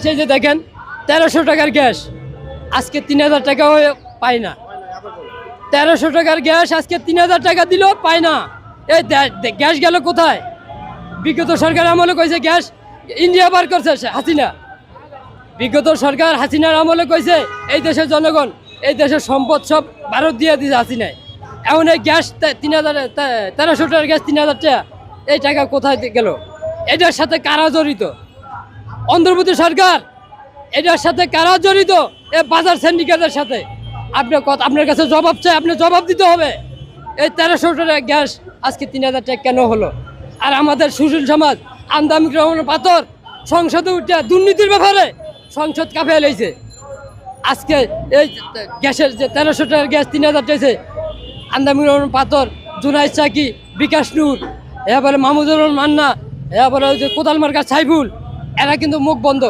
সেই যে দেখেন 1300 টাকার গ্যাস আজকে 3000 টাকা হয়ে পায় না। 1300 টাকার গ্যাস আজকে 3000 টাকা দিলেও পায় না। এই গ্যাস গেল কোথায়? বিগত সরকার আমলে কইছে গ্যাস ইন্ডিয়া বার করছে হাসিনা। বিগত সরকার হাসিনার আমলে কইছে এই দেশের জনগণ, এই দেশের সম্পদ সব ভারত দিয়ে দিয়েছে হাসিনায়। এখন এই গ্যাস 1300 টাকার গ্যাস 3000 টাকা, এই টাকা কোথায় গেল? এটার সাথে কারা জড়িত? অন্তর্বর্তী সরকার এটার সাথে কারা জড়িত? এই বাজার সিন্ডিকেটের সাথে। আপনার কাছে জবাব চাই, আপনি জবাব দিতে হবে। এই 1300 টাকা গ্যাস আজকে 3000 টাকা কেন হলো? আর আমাদের সুশীল সমাজ আমদানি গ্রহণ পাথর সংসদে উঠে দুর্নীতির ব্যাপারে সংসদ কাঁপিয়ে লইছে। আজকে এই গ্যাসের যে 1300 টাকার গ্যাস 3000 টাকা আমদানি গ্রহণ পাথর জুনাইদ চাকি, বিকাশ নূর, এবারে মাহমুদুর রহমান মান্না, এবারে ওই যে কোদাল মার্কা সাইফুল, এরা কিন্তু মুখ বন্ধ।